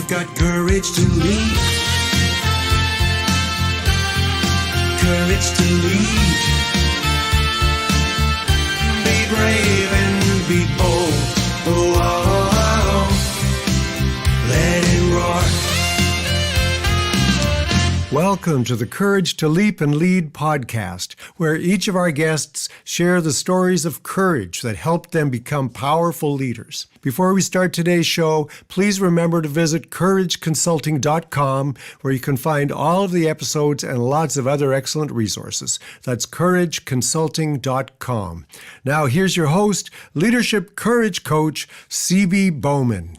got courage to lead. Courage to lead. Be brave and be bold. Oh, oh, oh, oh. Let it roar. Welcome to the Courage to Leap and Lead podcast, where each of our guests share the stories of courage that helped them become powerful leaders. Before we start today's show, please remember to visit 𝗏𝗏𝗡𝗏𝗏consulting.com, where you can find all of the episodes and lots of other excellent resources. That's 𝗏𝗏𝗡𝗏𝗏consulting.com. Now, here's your host, leadership courage coach, 𝗬𝗏 Bowman.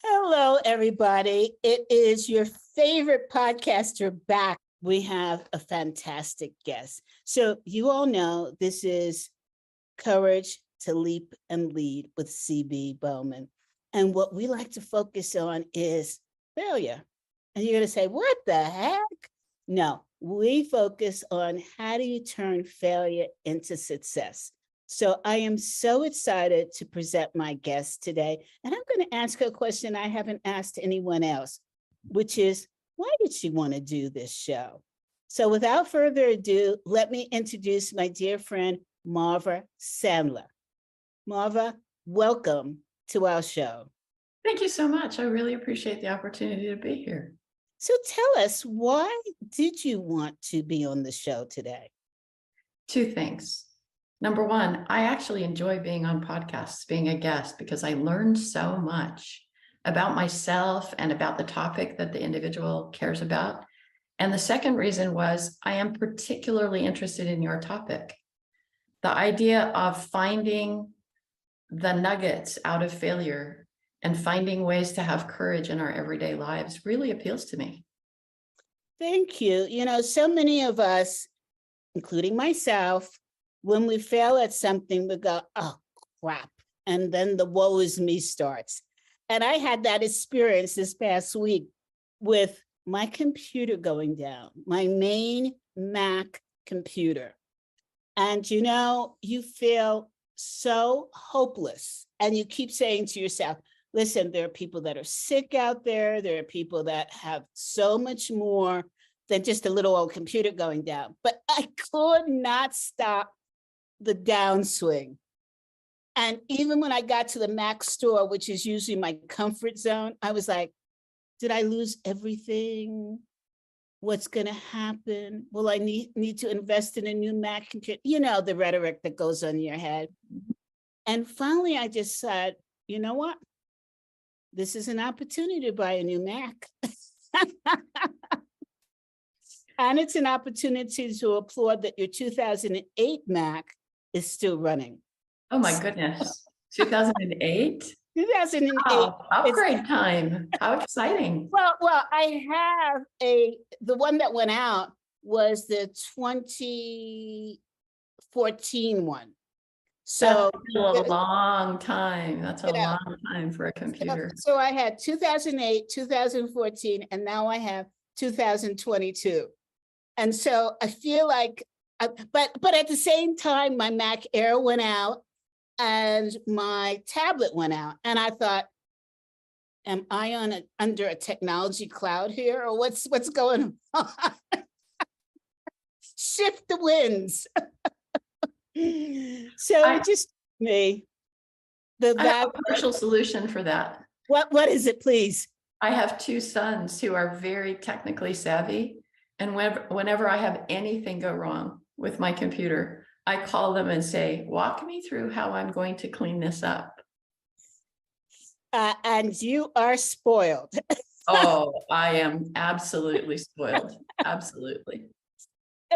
Hello, everybody. It is your favorite podcaster back. We have a fantastic guest. So you all know this is Courage to Leap and Lead with 𝗬𝗏 Bowman. And what we like to focus on is failure. And you're going to say, what the heck? No, we focus on how do you turn failure into success. So I am so excited to present my guest today. And I'm going to ask her a question I haven't asked anyone else, which is, why did she want to do this show? So without further ado, let me introduce my dear friend, Marva Sadler. Marva, welcome to our show. Thank you so much. I really appreciate the opportunity to be here. So tell us, why did you want to be on the show today? Two things. Number one, I actually enjoy being on podcasts, being a guest, because I learned so much about myself and about the topic that the individual cares about. And the second reason was I am particularly interested in your topic. The idea of finding the nuggets out of failure and finding ways to have courage in our everyday lives really appeals to me. Thank you. You know, so many of us, including myself, when we fail at something, we go, oh, crap. And then the woe is me starts. And I had that experience this past week with my computer going down, my main Mac computer. And, you know, you feel so hopeless. And you keep saying to yourself, listen, there are people that are sick out there. There are people that have so much more than just a little old computer going down. But I could not stop the downswing. And even when I got to the Mac store, which is usually my comfort zone, I was like, did I lose everything? What's going to happen? Will I need to invest in a new Mac computer? You know, the rhetoric that goes on in your head. And finally, I just said, you know what? This is an opportunity to buy a new Mac. And it's an opportunity to applaud that your 2008 Mac is still running. Oh my goodness, 2008? 2008. Oh, upgrade time, how exciting. Well, I have the one that went out was the 2014 one. So that's a long time. That's a long time for a computer. So I had 2008, 2014, and now I have 2022. And so I feel like, but at the same time, my Mac Air went out and my tablet went out. And I thought, am I under a technology cloud here, or what's going on? Shift the winds. So just me. I have a partial solution for that. What is it, please? I have two sons who are very technically savvy. And whenever I have anything go wrong with my computer, I call them and say, walk me through how I'm going to clean this up. And you are spoiled. Oh, I am absolutely spoiled. Absolutely.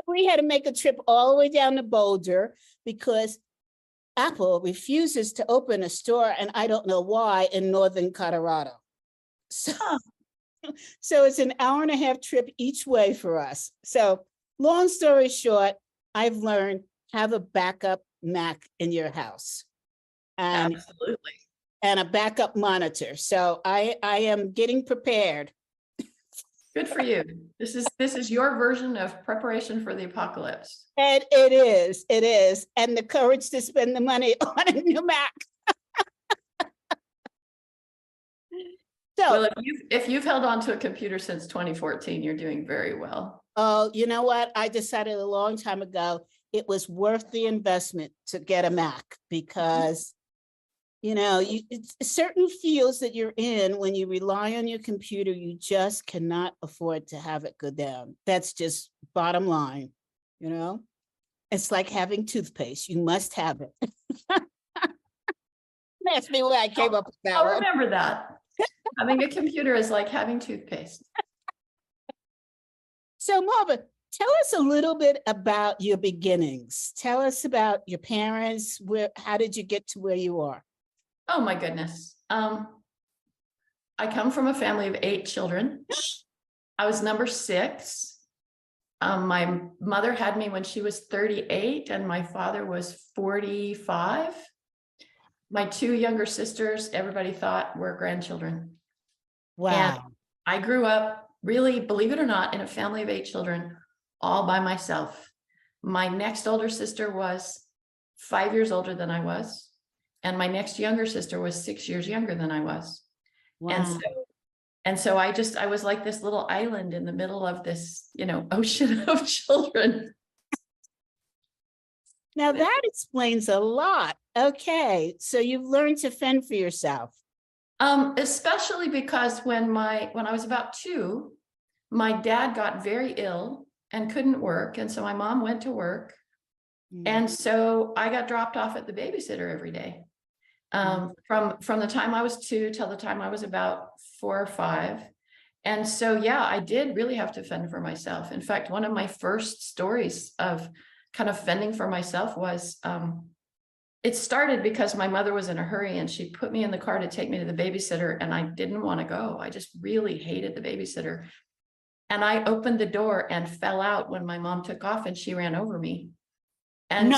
We had to make a trip all the way down to Boulder because Apple refuses to open a store, and I don't know why, in northern Colorado. So it's an hour-and-a-half trip each way for us. So long story short, I've learned have a backup Mac in your house. Absolutely. And a backup monitor. So I am getting prepared. Good for you. This is your version of preparation for the apocalypse. And it is. And the courage to spend the money on a new Mac. Well, if you've held on to a computer since 2014, you're doing very well. Oh, you know what? I decided a long time ago, it was worth the investment to get a Mac because, you know, it's certain fields that you're in, when you rely on your computer, you just cannot afford to have it go down. That's just bottom line, you know? It's like having toothpaste. You must have it. Ask me where I came up with that I'll one. remember that. Having a computer is like having toothpaste. So Marva, tell us a little bit about your beginnings. Tell us about your parents. How did you get to where you are? Oh my goodness. I come from a family of 8 children. I was number 6. My mother had me when she was 38 and my father was 45. My 2 younger sisters, everybody thought were grandchildren. Wow. And I grew up really, believe it or not, in a family of 8 children, all by myself. My next older sister was 5 years older than I was. And my next younger sister was 6 years younger than I was. Wow. And so I was like this little island in the middle of this, you know, ocean of children. Now that explains a lot. Okay, so you've learned to fend for yourself. Especially because when I was about 2, my dad got very ill and couldn't work. And so my mom went to work. And so I got dropped off at the babysitter every day. From the time I was 2 till the time I was about 4 or 5. And so, yeah, I did really have to fend for myself. In fact, one of my first stories of kind of fending for myself was, it started because my mother was in a hurry and she put me in the car to take me to the babysitter and I didn't want to go. I just really hated the babysitter. And I opened the door and fell out when my mom took off and she ran over me. And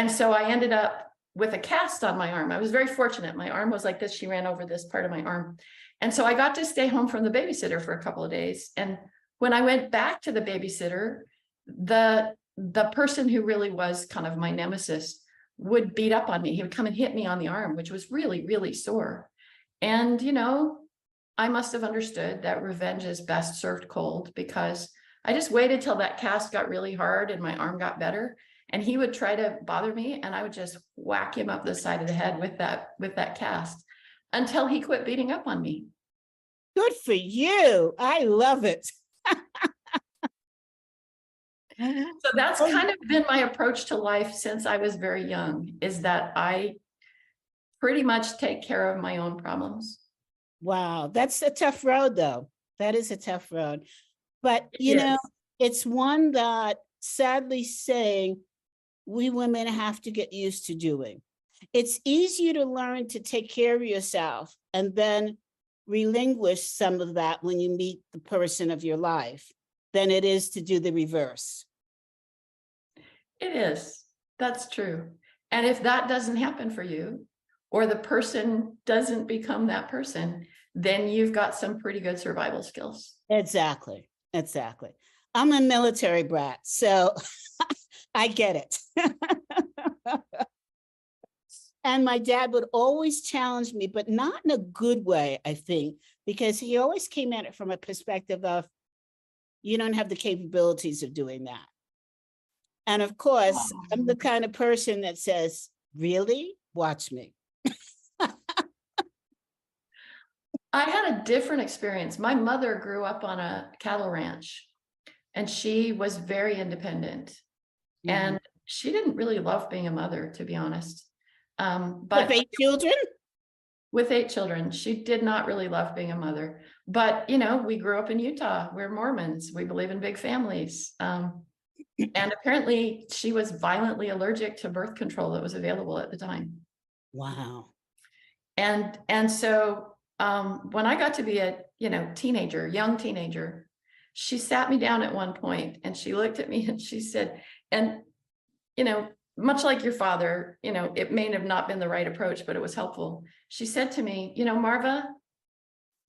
so I ended up with a cast on my arm. I was very fortunate. My arm was like this. She ran over this part of my arm. And so I got to stay home from the babysitter for a couple of days. And when I went back to the babysitter, the person who really was kind of my nemesis would beat up on me. He would come and hit me on the arm, which was really, really sore. And, you know, I must have understood that revenge is best served cold, because I just waited till that cast got really hard and my arm got better. And he would try to bother me and I would just whack him up the side of the head with that cast until he quit beating up on me. Good for you. I love it. So that's kind of been my approach to life since I was very young, is that I pretty much take care of my own problems. Wow, that's a tough road though. That is a tough road. But you know, it's one that, sadly saying, we women have to get used to doing. It's easier to learn to take care of yourself and then relinquish some of that when you meet the person of your life than it is to do the reverse. It is. That's true. And if that doesn't happen for you, or the person doesn't become that person, then you've got some pretty good survival skills. Exactly. Exactly. I'm a military brat, so I get it. And my dad would always challenge me, but not in a good way, I think, because he always came at it from a perspective of, you don't have the capabilities of doing that. And of course, I'm the kind of person that says, really? Watch me. I had a different experience. My mother grew up on a cattle ranch and she was very independent. Mm-hmm. And she didn't really love being a mother, to be honest. But with 8 children? With 8 children, she did not really love being a mother. But, you know, we grew up in Utah. We're Mormons. We believe in big families. And apparently she was violently allergic to birth control that was available at the time. Wow. And so when I got to be a, young teenager, she sat me down at one point and she looked at me and she said, and, much like your father, it may have not been the right approach, but it was helpful. She said to me, Marva,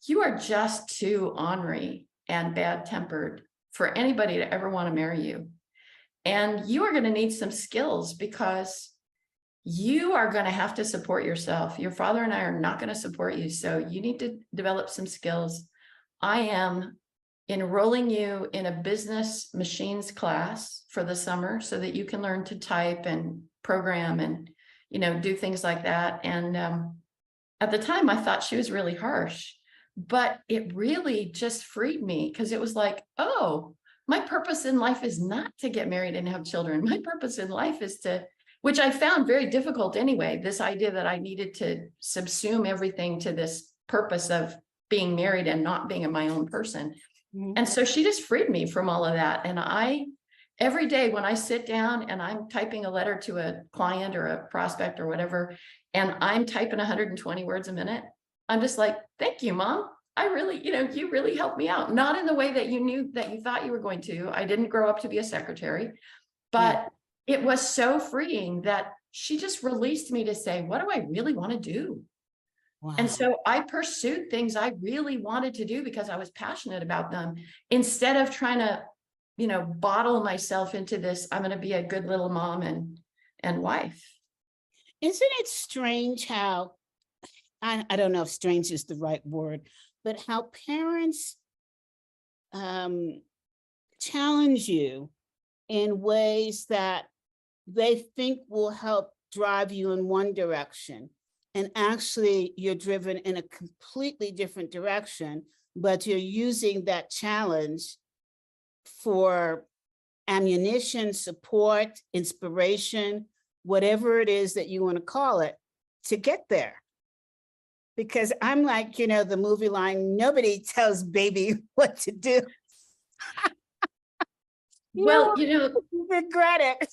you are just too ornery and bad-tempered for anybody to ever want to marry you. And you are going to need some skills, because you are going to have to support yourself. Your father and I are not going to support you. So you need to develop some skills. I am enrolling you in a business machines class for the summer so that you can learn to type and program and, do things like that. And at the time, I thought she was really harsh, but it really just freed me, because it was like, oh, my purpose in life is not to get married and have children. My purpose in life is to, which I found very difficult anyway, this idea that I needed to subsume everything to this purpose of being married and not being my own person. Mhm. And so she just freed me from all of that. And every day when I sit down and I'm typing a letter to a client or a prospect or whatever, and I'm typing 120 words a minute, I'm just like, thank you, Mom. I really, you really helped me out. Not in the way that you knew that you thought you were going to. I didn't grow up to be a secretary, but it was so freeing that she just released me to say, what do I really want to do? Wow. And so I pursued things I really wanted to do because I was passionate about them, instead of trying to, bottle myself into this, I'm going to be a good little mom and wife. Isn't it strange how, I don't know if strange is the right word, but how parents challenge you in ways that they think will help drive you in one direction. And actually you're driven in a completely different direction, but you're using that challenge for ammunition, support, inspiration, whatever it is that you want to call it, to get there. Because I'm like, the movie line, nobody tells baby what to do. Well, regret it.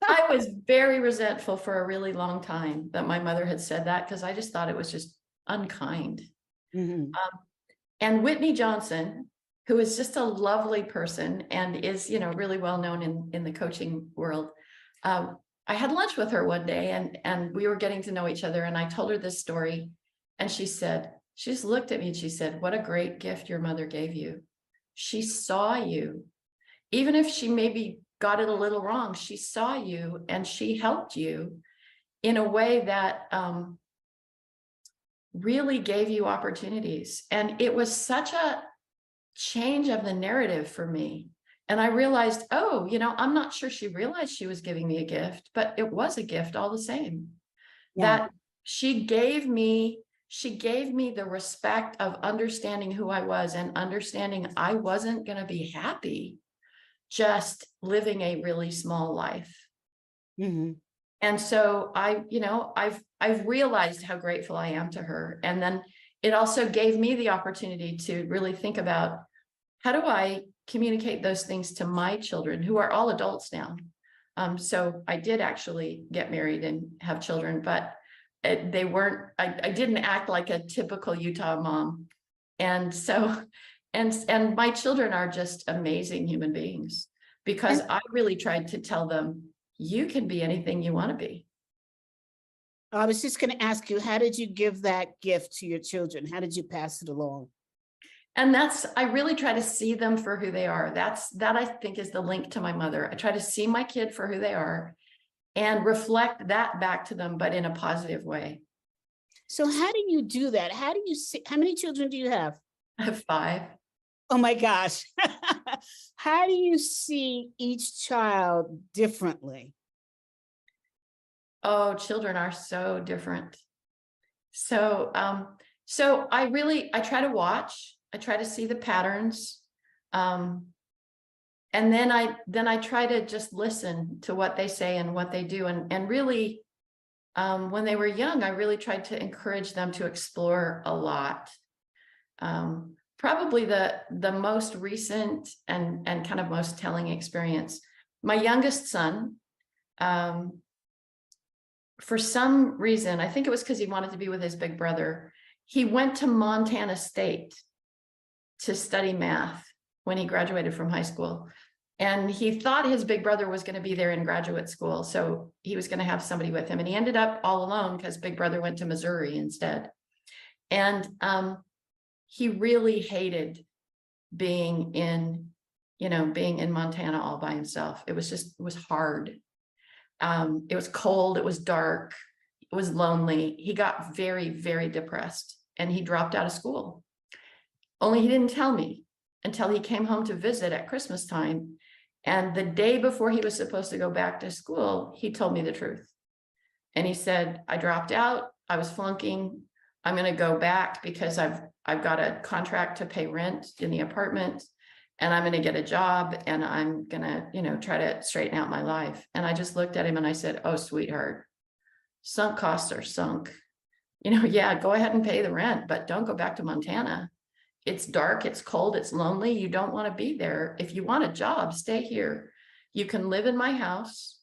I was very resentful for a really long time that my mother had said that, because I just thought it was just unkind. Mm-hmm. And Whitney Johnson, who is just a lovely person and is, really well known in the coaching world. I had lunch with her one day and we were getting to know each other, and I told her this story, and she just looked at me and she said, what a great gift your mother gave you. She saw you, even if she maybe got it a little wrong, she saw you and she helped you in a way that really gave you opportunities. And it was such a change of the narrative for me. And I realized, I'm not sure she realized she was giving me a gift, but it was a gift all the same. Yeah. That she gave me the respect of understanding who I was and understanding I wasn't going to be happy just living a really small life. Mm-hmm. And so I've realized how grateful I am to her. And then it also gave me the opportunity to really think about, how do I communicate those things to my children, who are all adults now? So I did actually get married and have children, but they weren't, I didn't act like a typical Utah mom. And so, and my children are just amazing human beings, because I really tried to tell them, you can be anything you want to be. I was just going to ask you, how did you give that gift to your children? How did you pass it along? And I really try to see them for who they are. That I think is the link to my mother. I try to see my kid for who they are and reflect that back to them, but in a positive way. So how do you do that? How do you see, how many children do you have? I have 5. Oh my gosh. How do you see each child differently? Oh, children are so different. So, I try to watch, I try to see the patterns. And then I try to just listen to what they say and what they do. And really, when they were young, I really tried to encourage them to explore a lot. Probably the most recent and kind of most telling experience, my youngest son, for some reason, I think it was because he wanted to be with his big brother, he went to Montana State to study math when he graduated from high school. And he thought his big brother was going to be there in graduate school, so he was going to have somebody with him. And he ended up all alone because big brother went to Missouri instead. And he really hated being in Montana all by himself. It was hard. It was cold, it was dark, it was lonely. He got very, very depressed and he dropped out of school. Only he didn't tell me until he came home to visit at Christmas time. And the day before he was supposed to go back to school, he told me the truth. And he said, I dropped out, I was flunking, I'm going to go back because I've got a contract to pay rent in the apartment, and I'm going to get a job, and I'm going to, try to straighten out my life. And I just looked at him and I said, oh, sweetheart, sunk costs are sunk. Yeah, go ahead and pay the rent, but don't go back to Montana. It's dark, it's cold, it's lonely. You don't want to be there. If you want a job, stay here. You can live in my house.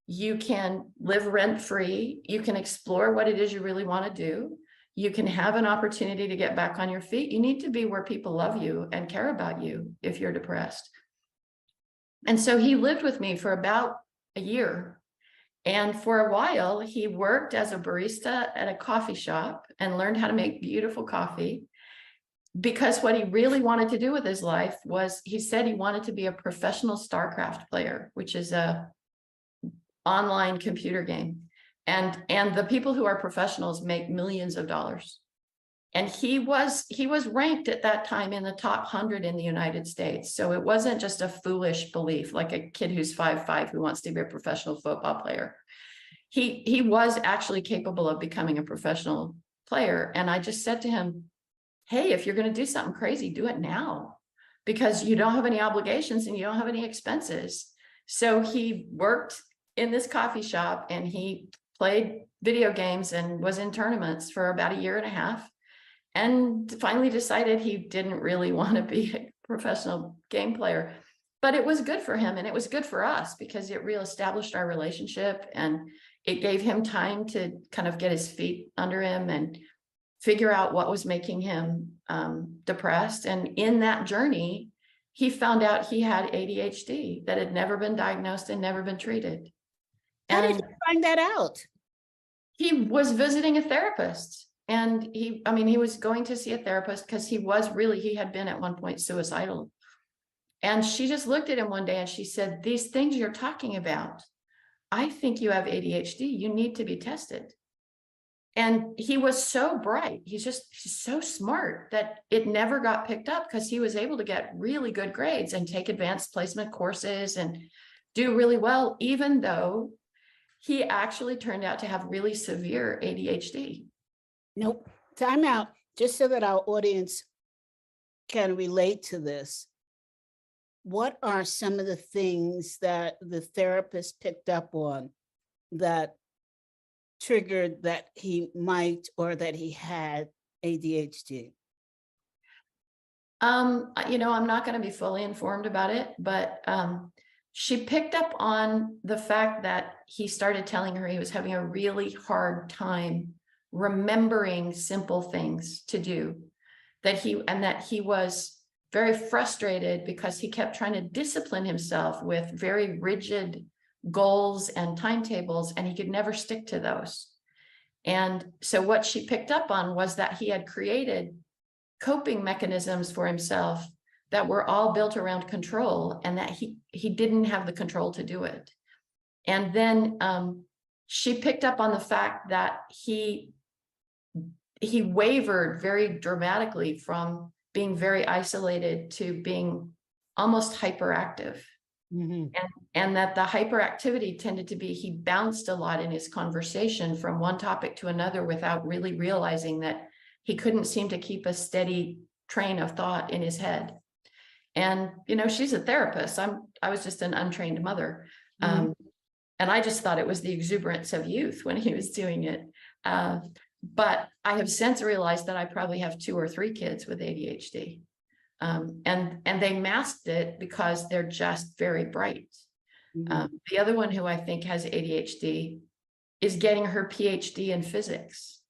You can live rent-free. You can explore what it is you really want to do. You can have an opportunity to get back on your feet. You need to be where people love you and care about you if you're depressed. And so he lived with me for about a year. And for a while, he worked as a barista at a coffee shop and learned how to make beautiful coffee. Because what he really wanted to do with his life was, he said he wanted to be a professional StarCraft player, which is a online computer game. And the people who are professionals make millions of dollars. And he was ranked at that time in the top 100 in the United States. So it wasn't just a foolish belief, like a kid who's 5'5" who wants to be a professional football player. He was actually capable of becoming a professional player. And I just said to him, hey, if you're going to do something crazy, do it now, because you don't have any obligations and you don't have any expenses. So he worked in this coffee shop and he played video games and was in tournaments for about a year and a half, and finally decided he didn't really want to be a professional game player. But it was good for him and it was good for us because it reestablished our relationship, and it gave him time to kind of get his feet under him and figure out what was making him depressed. And in that journey, he found out he had ADHD that had never been diagnosed and never been treated. How And did you find that out? he was visiting a therapist, and he was going to see a therapist because he had been at one point suicidal. And she just looked at him one day and she said, these things you're talking about, I think you have ADHD. You need to be tested. And he was so bright. He's so smart that it never got picked up because he was able to get really good grades and take advanced placement courses and do really well, even though he actually turned out to have really severe ADHD. Nope. Time out, just so that our audience can relate to this. What are some of the things that the therapist picked up on that triggered that he might or that he had ADHD? I'm not going to be fully informed about it, but she picked up on the fact that he started telling her he was having a really hard time remembering simple things to do, that he was very frustrated because he kept trying to discipline himself with very rigid goals and timetables, and he could never stick to those. And so what she picked up on was that he had created coping mechanisms for himself that were all built around control, and that he didn't have the control to do it. And then she picked up on the fact that he wavered very dramatically from being very isolated to being almost hyperactive. Mm-hmm. And that the hyperactivity tended to be, he bounced a lot in his conversation from one topic to another without really realizing that he couldn't seem to keep a steady train of thought in his head. And, she's a therapist. I was just an untrained mother. Mm-hmm. And I just thought it was the exuberance of youth when he was doing it. But I have since realized that I probably have 2 or 3 kids with ADHD. And they masked it because they're just very bright. Mm-hmm. The other one who I think has ADHD is getting her PhD in physics.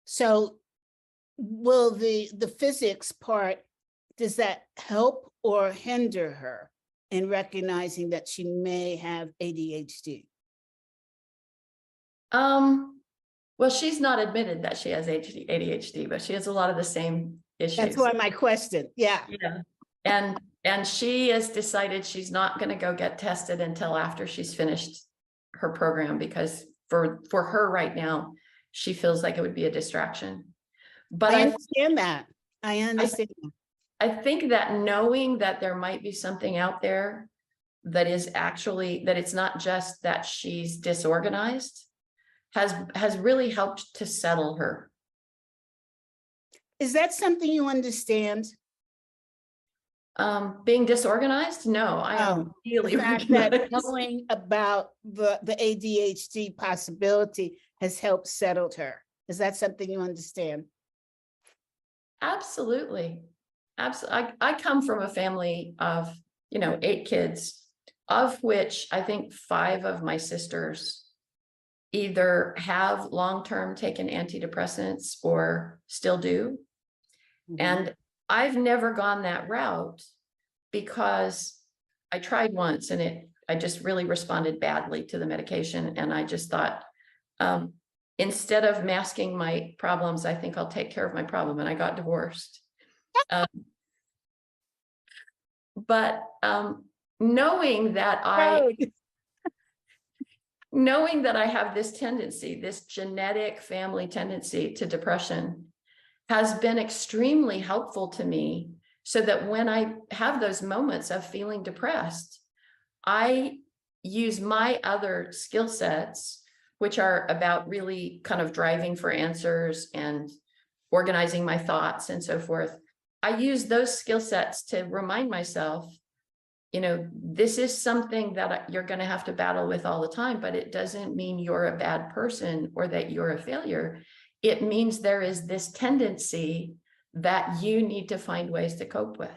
So will the physics part, does that help or hinder her in recognizing that she may have ADHD? Well, she's not admitted that she has ADHD, but she has a lot of the same issues. That's why my question. Yeah. And she has decided she's not going to go get tested until after she's finished her program, because for her right now, she feels like it would be a distraction. But I understand that. I understand. I think that knowing that there might be something out there that is actually, that it's not just that she's disorganized, has really helped to settle her. Is that something you understand? Being disorganized? No, I am really the fact that recognized. knowing about the ADHD possibility has helped settle her. Is that something you understand? Absolutely. Absolutely. I come from a family of, 8 kids, of which I think 5 of my sisters either have long-term taken antidepressants or still do. Mhm. And I've never gone that route because I tried once and I just really responded badly to the medication. And I just thought, instead of masking my problems, I think I'll take care of my problem. And I got divorced. But knowing that knowing that I have this tendency, this genetic family tendency to depression, has been extremely helpful to me, so that when I have those moments of feeling depressed, I use my other skill sets, which are about really kind of driving for answers and organizing my thoughts and so forth. I use those skill sets to remind myself, this is something that you're going to have to battle with all the time, but it doesn't mean you're a bad person or that you're a failure. It means there is this tendency that you need to find ways to cope with.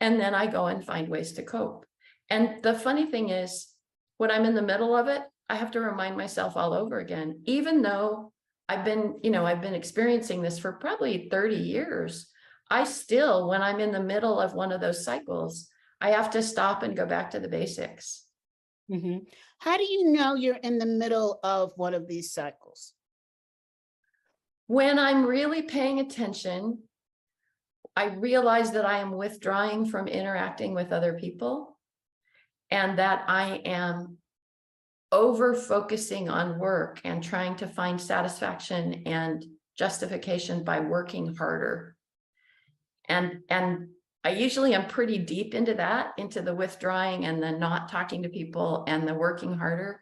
And then I go and find ways to cope. And the funny thing is, when I'm in the middle of it, I have to remind myself all over again, even though I've been experiencing this for probably 30 years. I still, when I'm in the middle of one of those cycles, I have to stop and go back to the basics. Mm-hmm. How do you know you're in the middle of one of these cycles? When I'm really paying attention, I realize that I am withdrawing from interacting with other people, and that I am over focusing on work and trying to find satisfaction and justification by working harder. And I usually am pretty deep into that, into the withdrawing and the not talking to people and the working harder,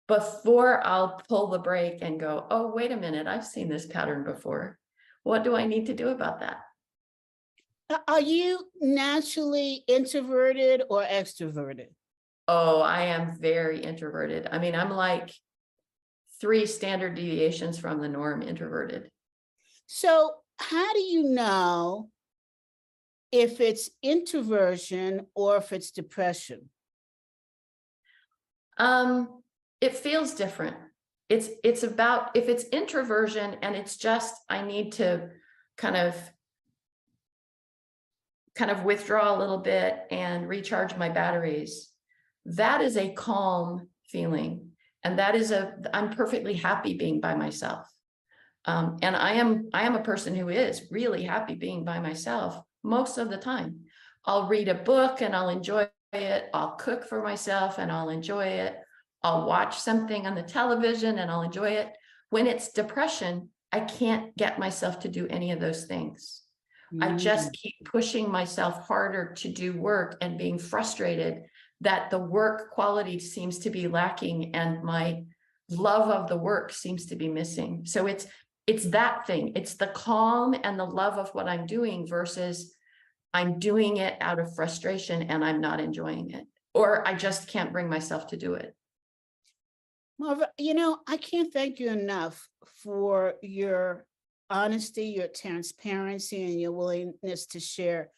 before I'll pull the brake and go, oh, wait a minute, I've seen this pattern before. What do I need to do about that? Are you naturally introverted or extroverted? Oh, I am very introverted. I mean, I'm like 3 standard deviations from the norm introverted. So how do you know if it's introversion or if it's depression? It feels different. It's about, if it's introversion and it's just, I need to kind of withdraw a little bit and recharge my batteries. That is a calm feeling. And that is I'm perfectly happy being by myself. And I am a person who is really happy being by myself most of the time. I'll read a book and I'll enjoy it. I'll cook for myself and I'll enjoy it. I'll watch something on the television and I'll enjoy it. When it's depression, I can't get myself to do any of those things. I just keep pushing myself harder to do work and being frustrated that the work quality seems to be lacking and my love of the work seems to be missing. So it's that thing. It's the calm and the love of what I'm doing versus I'm doing it out of frustration and I'm not enjoying it, or I just can't bring myself to do it. Marva, I can't thank you enough for your honesty, your transparency, and your willingness to share.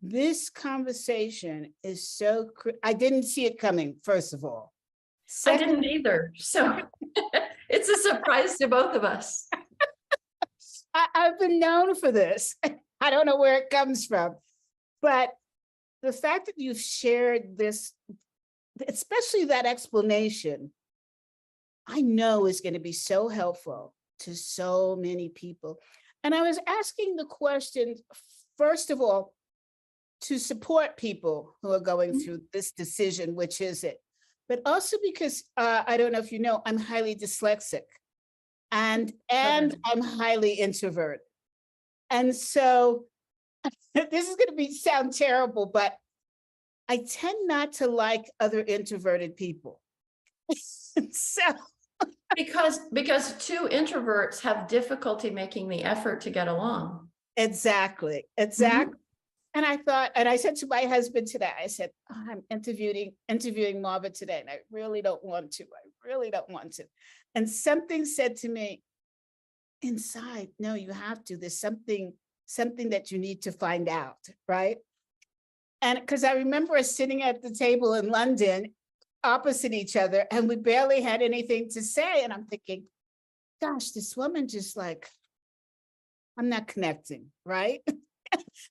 This conversation is so, I didn't see it coming, first of all. I didn't either. So it's a surprise to both of us. I've been known for this. I don't know where it comes from, but the fact that you've shared this, especially that explanation, I know is going to be so helpful to so many people. And I was asking the question, first of all, to support people who are going through this decision, which is it, but also because I don't know if you know, I'm highly dyslexic and I'm highly introverted. And so this is going to sound terrible, but I tend not to like other introverted people. So because two introverts have difficulty making the effort to get along. exactly. And I thought, and I said to my husband today, I said, oh, I'm interviewing Marva today, and I really don't want to. I really don't want to. And something said to me inside, no, you have to. There's something that you need to find out, right? And because I remember us sitting at the table in London opposite each other, and we barely had anything to say. And I'm thinking, gosh, this woman just like, I'm not connecting, right?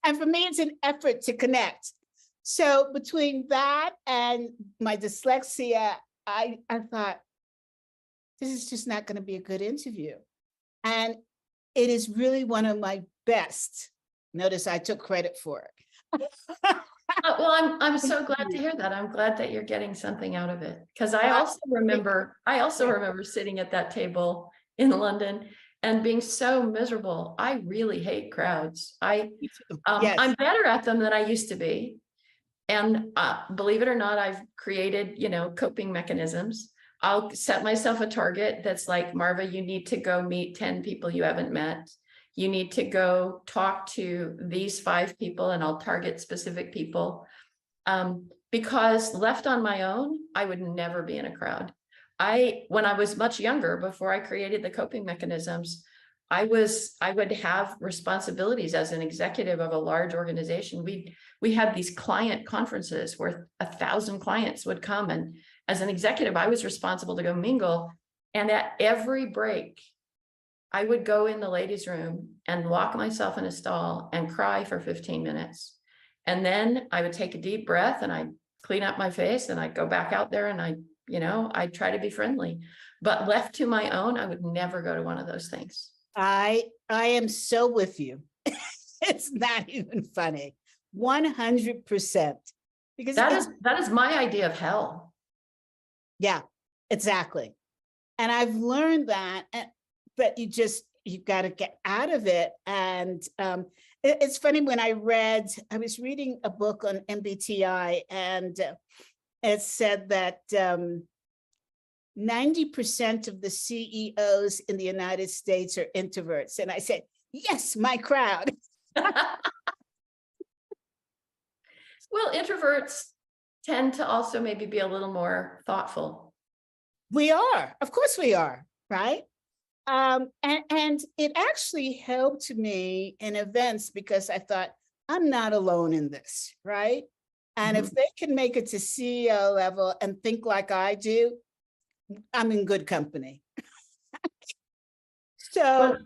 And for me, it's an effort to connect. So between that and my dyslexia, I thought, this is just not going to be a good interview. And it is really one of my best. Notice I took credit for it. Well, I'm so glad to hear that. I'm glad that you're getting something out of it. Because I also remember sitting at that table in London and being so miserable. I really hate crowds. Yes. I'm better at them than I used to be. And believe it or not, I've created, coping mechanisms. I'll set myself a target that's like, Marva, you need to go meet 10 people you haven't met. You need to go talk to these 5 people, and I'll target specific people. Because left on my own, I would never be in a crowd. When I was much younger, before I created the coping mechanisms, I would have responsibilities as an executive of a large organization. We had these client conferences where 1,000 clients would come, and as an executive, I was responsible to go mingle. And at every break, I would go in the ladies' room and lock myself in a stall and cry for 15 minutes. And then I would take a deep breath and I'd clean up my face and I'd go back out there and I'd try to be friendly. But left to my own, I would never go to one of those things. I am so with you. It's not even funny. 100%. Because that is my idea of hell. Yeah, exactly. And I've learned that, but you've got to get out of it. And it's funny, when I was reading a book on MBTI, and it said that 90% of the CEOs in the United States are introverts. And I said, yes, my crowd. Well, introverts tend to also maybe be a little more thoughtful. We are, of course we are, right? And it actually helped me in events, because I thought, I'm not alone in this, right? And if they can make it to CEO level and think like I do, I'm in good company. So,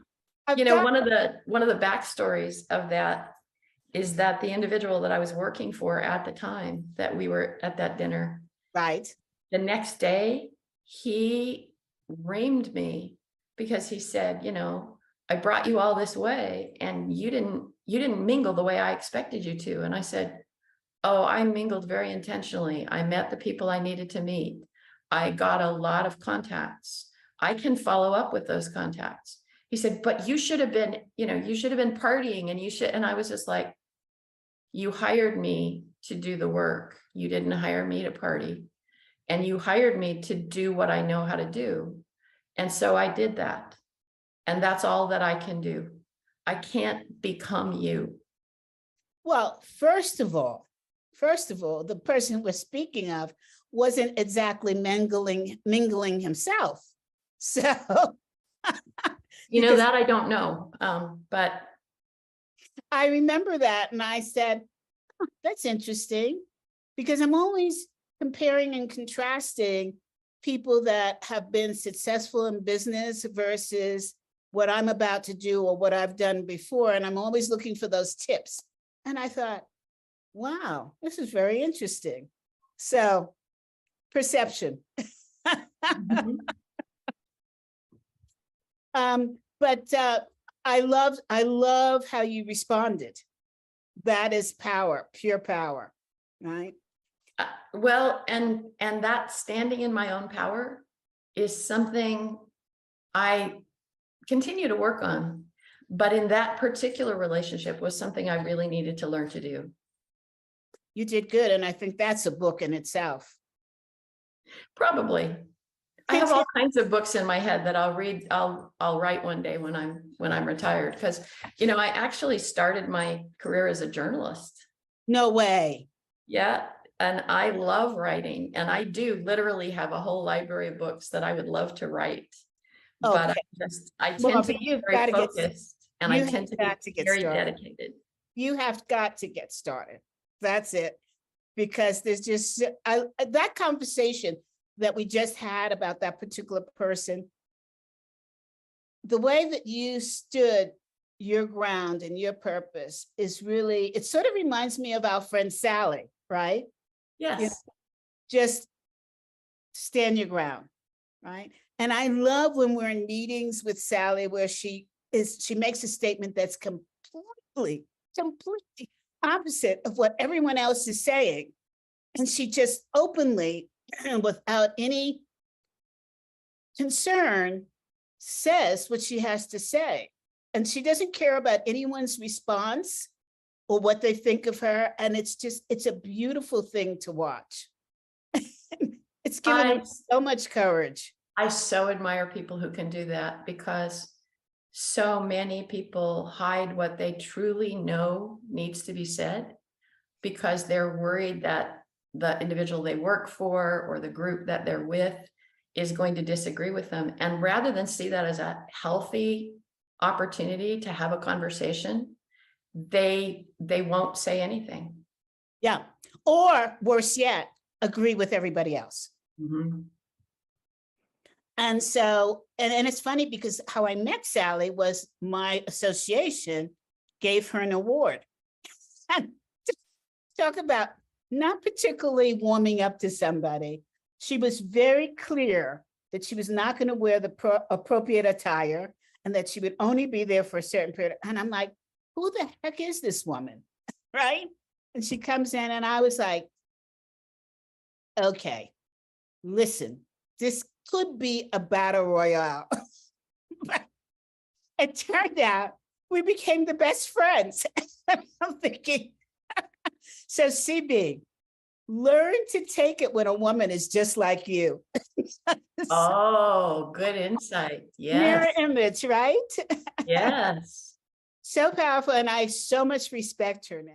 well, one of the backstories of that is that the individual that I was working for at the time that we were at that dinner, right, the next day, he reamed me because he said, I brought you all this way and you didn't mingle the way I expected you to. And I said, oh, I mingled very intentionally. I met the people I needed to meet. I got a lot of contacts. I can follow up with those contacts. He said, but you should have been, partying, and I was just like, you hired me to do the work. You didn't hire me to party. And you hired me to do what I know how to do. And so I did that. And that's all that I can do. I can't become you. Well, first of all, the person we're speaking of wasn't exactly mingling himself. So, that I don't know. But I remember that, and I said, oh, that's interesting, because I'm always comparing and contrasting people that have been successful in business versus what I'm about to do or what I've done before. And I'm always looking for those tips. And I thought, wow, this is very interesting. So, perception. But I love how you responded, that is power, pure power, right? Well, and that standing in my own power is something I continue to work on, but in that particular relationship was something I really needed to learn to do. You did good, and I think that's a book in itself. Probably. I have all kinds of books in my head that I'll read, I'll write one day when I'm retired, because I actually started my career as a journalist. No way. Yeah. And I love writing, and I do literally have a whole library of books that I would love to write. But I tend to be very focused, and I tend to be very dedicated. You have got to get started. That's it. Because there's just that conversation that we just had about that particular person, the way that you stood your ground and your purpose is really, it sort of reminds me of our friend Sally, right? Yes. Just stand your ground, right? And I love when we're in meetings with Sally where she makes a statement that's completely opposite of what everyone else is saying. And she just openly, without any concern, says what she has to say. And she doesn't care about anyone's response or what they think of her. And it's a beautiful thing to watch. It's given her so much courage. I so admire people who can do that, because so many people hide what they truly know needs to be said because they're worried that the individual they work for or the group that they're with is going to disagree with them. And rather than see that as a healthy opportunity to have a conversation, they won't say anything. Yeah. Or worse yet, agree with everybody else. Mm-hmm. And so, and it's funny because how I met Sally was my association gave her an award. And talk about not particularly warming up to somebody. She was very clear that she was not going to wear the appropriate attire and that she would only be there for a certain period. And I'm like, who the heck is this woman? Right? And she comes in and I was like, okay, listen, this could be a battle royale. But it turned out we became the best friends. I'm thinking, so CB, learn to take it when a woman is just like you. Oh, good insight. Yes. Mirror image, right? Yes. So powerful. And I so much respect her now.